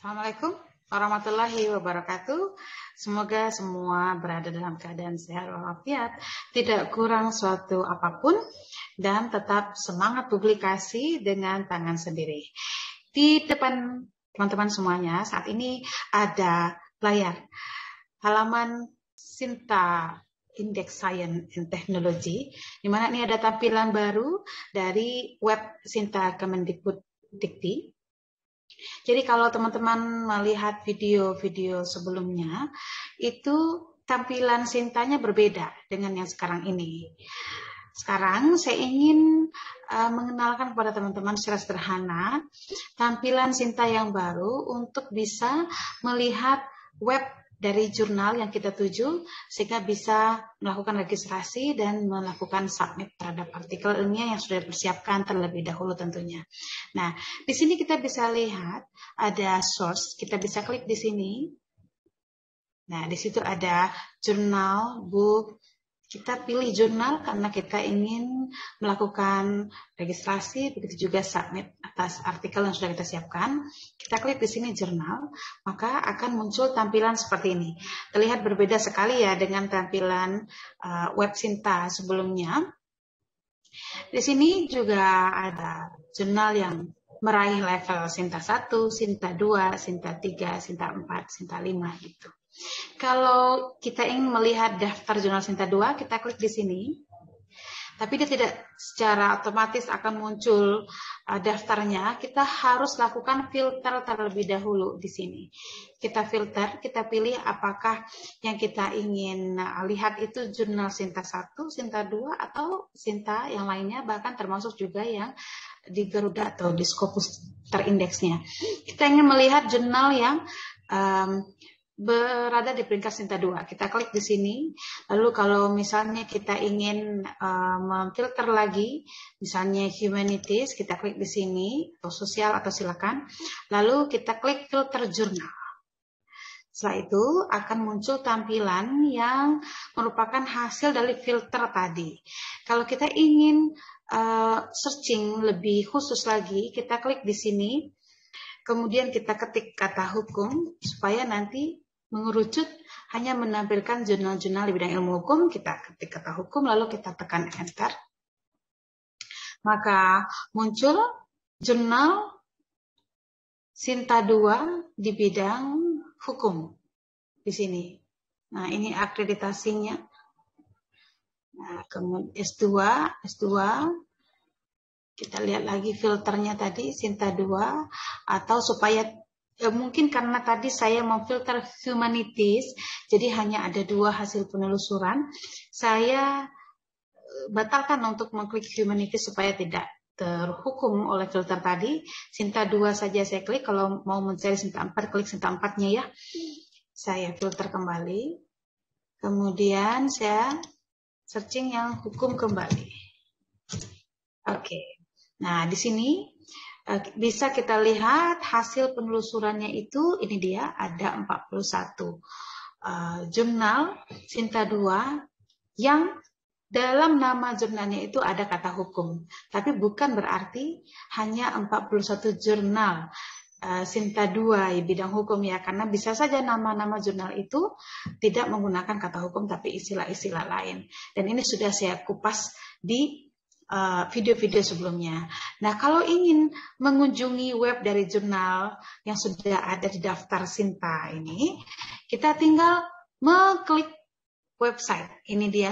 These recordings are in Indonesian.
Assalamualaikum warahmatullahi wabarakatuh. Semoga semua berada dalam keadaan sehat walafiat, tidak kurang suatu apapun, dan tetap semangat publikasi dengan tangan sendiri. Di depan teman-teman semuanya, saat ini ada layar halaman Sinta Index Science and Technology, di mana ini ada tampilan baru dari web Sinta Kemendikbud-Dikti. Jadi kalau teman-teman melihat video-video sebelumnya, itu tampilan Sintanya berbeda dengan yang sekarang ini. Sekarang saya ingin mengenalkan kepada teman-teman secara sederhana tampilan Sinta yang baru untuk bisa melihat web dari jurnal yang kita tuju, sehingga bisa melakukan registrasi dan melakukan submit terhadap artikel ilmiah yang sudah dipersiapkan terlebih dahulu tentunya. Nah, di sini kita bisa lihat ada source, kita bisa klik di sini. Nah, di situ ada jurnal, book. Kita pilih jurnal karena kita ingin melakukan registrasi, begitu juga submit atas artikel yang sudah kita siapkan. Kita klik di sini jurnal, maka akan muncul tampilan seperti ini. Terlihat berbeda sekali ya dengan tampilan web Sinta sebelumnya. Di sini juga ada jurnal yang meraih level Sinta 1, Sinta 2, Sinta 3, Sinta 4, Sinta 5 gitu. Kalau kita ingin melihat daftar jurnal Sinta 2, kita klik di sini. Tapi dia tidak secara otomatis akan muncul daftarnya. Kita harus lakukan filter terlebih dahulu di sini. Kita filter, kita pilih apakah yang kita ingin lihat itu jurnal Sinta 1, Sinta 2, atau Sinta yang lainnya, bahkan termasuk juga yang di Garuda atau di Scopus terindeksnya. Kita ingin melihat jurnal yang berada di peringkat Sinta 2. Kita klik di sini. Lalu kalau misalnya kita ingin memfilter lagi, misalnya humanities, kita klik di sini, atau sosial, atau silakan. Lalu kita klik filter jurnal. Setelah itu akan muncul tampilan yang merupakan hasil dari filter tadi. Kalau kita ingin searching lebih khusus lagi, kita klik di sini. Kemudian kita ketik kata hukum supaya nanti mengerucut hanya menampilkan jurnal-jurnal di bidang ilmu hukum. Kita ketik kata hukum lalu kita tekan enter. Maka muncul jurnal Sinta 2 di bidang hukum di sini. Nah, ini akreditasinya. Nah, kemudian S2 kita lihat lagi filternya tadi Sinta 2, atau supaya mungkin karena tadi saya memfilter humanities, jadi hanya ada 2 hasil penelusuran. Saya batalkan untuk mengklik humanities supaya tidak terhukum oleh filter tadi. Sinta 2 saja saya klik. Kalau mau mencari Sinta 4, klik Sinta 4-nya ya. Saya filter kembali. Kemudian saya searching yang hukum kembali. Oke. Nah, di sini bisa kita lihat hasil penelusurannya itu, ini dia, ada 41 jurnal Sinta 2 yang dalam nama jurnalnya itu ada kata hukum. Tapi bukan berarti hanya 41 jurnal Sinta 2 di bidang hukum ya, karena bisa saja nama-nama jurnal itu tidak menggunakan kata hukum tapi istilah-istilah lain. Dan ini sudah saya kupas di video-video sebelumnya. Nah, kalau ingin mengunjungi web dari jurnal yang sudah ada di daftar Sinta ini, kita tinggal mengklik website. Ini dia.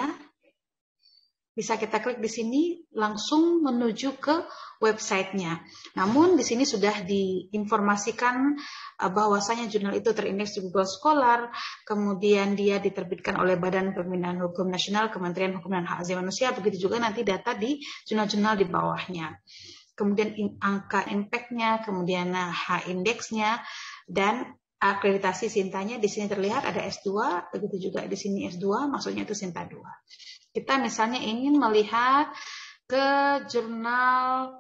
Bisa kita klik di sini langsung menuju ke websitenya. Namun di sini sudah diinformasikan bahwasanya jurnal itu terindeks di Google Scholar, kemudian dia diterbitkan oleh Badan Pembinaan Hukum Nasional, Kementerian Hukum dan Hak Asasi Manusia, begitu juga nanti data di jurnal-jurnal di bawahnya. Kemudian angka impact-nya, kemudian H-index-nya, dan akreditasi Sintanya di sini terlihat ada S2, begitu juga di sini S2, maksudnya itu Sinta 2. Kita misalnya ingin melihat ke jurnal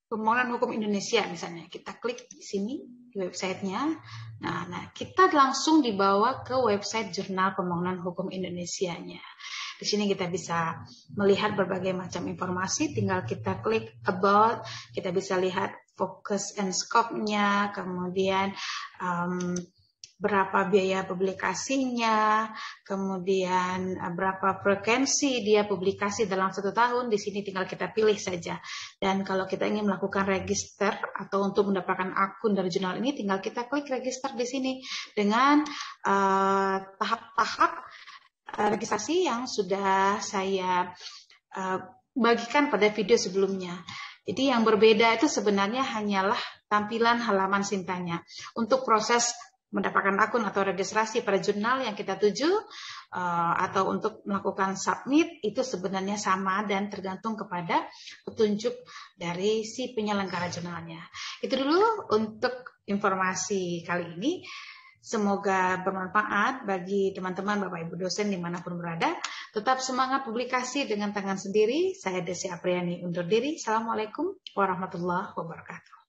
Permohonan Hukum Indonesia misalnya. Kita klik di sini di websitenya. Nah, kita langsung dibawa ke website Jurnal Permohonan Hukum Indonesia-nya. Di Di sini kita bisa melihat berbagai macam informasi, tinggal kita klik about, kita bisa lihat focus and scope-nya, kemudian berapa biaya publikasinya, kemudian berapa frekuensi dia publikasi dalam 1 tahun. Di sini tinggal kita pilih saja. Dan kalau kita ingin melakukan register atau untuk mendapatkan akun dari jurnal ini, tinggal kita klik register di sini dengan tahap-tahap registrasi yang sudah saya bagikan pada video sebelumnya. Jadi yang berbeda itu sebenarnya hanyalah tampilan halaman Sintanya. Untuk proses mendapatkan akun atau registrasi pada jurnal yang kita tuju atau untuk melakukan submit itu sebenarnya sama dan tergantung kepada petunjuk dari si penyelenggara jurnalnya. Itu dulu untuk informasi kali ini. Semoga bermanfaat bagi teman-teman Bapak Ibu dosen dimanapun berada. Tetap semangat publikasi dengan tangan sendiri. Saya Desi Apriani undur diri. Assalamualaikum warahmatullahi wabarakatuh.